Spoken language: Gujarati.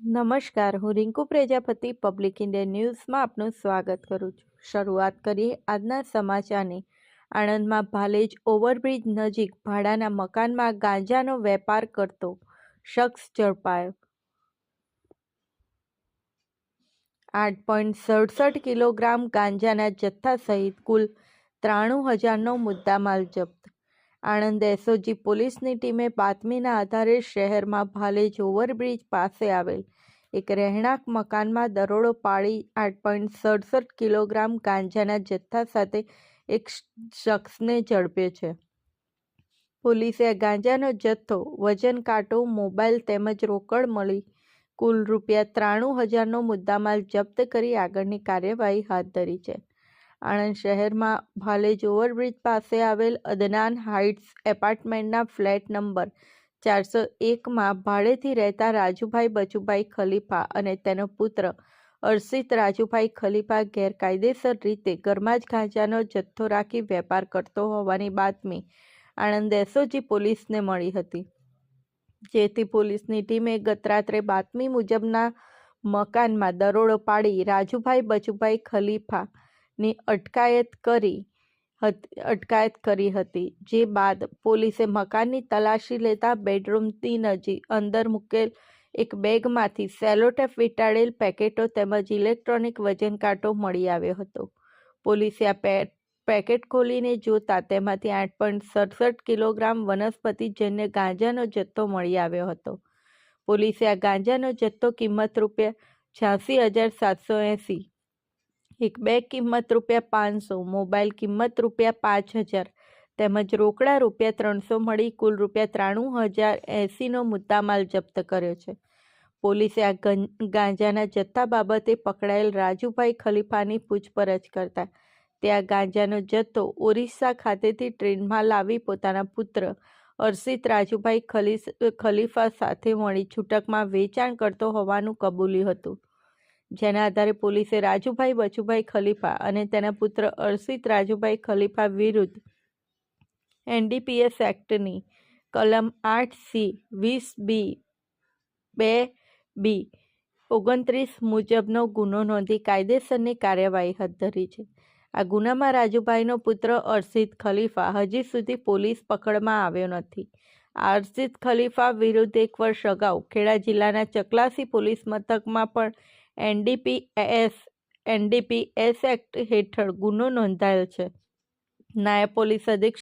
નમસ્કાર, હું રિંકુ પ્રજાપતિ પબ્લિક ઇન્ડિયા ન્યૂઝમાં આપનું સ્વાગત કરું છું. શરૂઆત કરીએ આજના સમાચારની. આણંદમાં ભાલેજ ઓવરબ્રિજ નજીક ભાડાના મકાનમાં ગાંજાનો વેપાર કરતો શખ્સ ઝડપાયો. 8.67 કિલોગ્રામ ગાંજાના જથ્થા સહિત કુલ 93,000નો મુદ્દામાલ જપ્ત. આણંદ એસઓજી પોલીસની ટીમે બાતમીના આધારે શહેરમાં ભાલેજ ઓવરબ્રિજ પાસે આવેલ એક રહેણાંક મકાનમાં દરોડો પાડી 8.67 કિલોગ્રામ ગાંજાના જથ્થા સાથે એક શખ્સને ઝડપ્યો છે. પોલીસે આ ગાંજાનો જથ્થો, વજન કાંટો, મોબાઈલ તેમજ રોકડ મળી કુલ ₹93,000નો મુદ્દામાલ જપ્ત કરી આગળની કાર્યવાહી હાથ ધરી છે. આણંદ શહેરમાં ભાલેજ ઓવરબ્રિજ પાસે આવેલ અદનાન હાઇટ્સ એપાર્ટમેન્ટના ફ્લેટ નંબર 401માં ભાડેથી રહેતા રાજુભાઈ બચુભાઈ ખલીફા અને તેનો પુત્ર અર્શિત રાજુભાઈ ખલીફા ગેરકાયદેસર રીતે ઘરમાં જ ગાંજાનો જથ્થો રાખી વેપાર કરતો હોવાની બાતમી આણંદ એસઓજી પોલીસને મળી હતી. જેથી પોલીસની ટીમે ગતરાત્રે બાતમી મુજબના મકાનમાં દરોડો પાડી રાજુભાઈ બચુભાઈ ખલીફાની અટકાયત કરી હતી. જે બાદ પોલીસે મકાનની તલાશી લેતા બેડરૂમની નજીક અંદર મૂકેલ એક બેગમાંથી સેલોટેપ વીંટાળેલ પેકેટો તેમજ ઇલેક્ટ્રોનિક વજન કાંટો મળી આવ્યો હતો. પોલીસે આ પેકેટ ખોલીને જોતા તેમાંથી 8.67 કિલોગ્રામ વનસ્પતિજન્ય ગાંજાનો જથ્થો મળી આવ્યો હતો. પોલીસે આ ગાંજાનો જથ્થો કિંમત ₹86,780, એક બેગ કિંમત ₹500, મોબાઈલ કિંમત ₹5,000 તેમજ રોકડા ₹300 મળી કુલ ₹93,080નો મુદ્દામાલ જપ્ત કર્યો છે. પોલીસે આ ગાંજાના જથ્થા બાબતે પકડાયેલ રાજુભાઈ ખલીફાની પૂછપરછ કરતા તે આ ગાંજાનો જથ્થો ઓરિસ્સા ખાતેથી ટ્રેનમાં લાવી પોતાના પુત્ર અર્શિત રાજુભાઈ ખલીફા સાથે મળી છૂટકમાં વેચાણ કરતો હોવાનું કબૂલ્યું હતું. જેના આધારે પોલીસે રાજુભાઈ બચુભાઈ ખલીફા અને તેના પુત્ર અર્શિત રાજુભાઈ ખલીફા વિરુદ્ધ એનડીપીએસ એક્ટની કલમ 8C, 20B, 2B, 29 મુજબનો ગુનો નોંધી કાયદેસરની કાર્યવાહી હાથ ધરી છે. આ ગુનામાં રાજુભાઈનો પુત્ર અર્શિત ખલીફા હજી સુધી પોલીસ પકડમાં આવ્યો નથી. અર્શિત ખલીફા વિરુદ્ધ 1 વર્ષ અગાઉ ખેડા જિલ્લાના ચકલાસી પોલીસ મથકમાં પણ એનડીપીએસ એક્ટ હેઠળ ગુનો નોંધાયેલ છે. નાયબ પોલીસ અધિક્ષક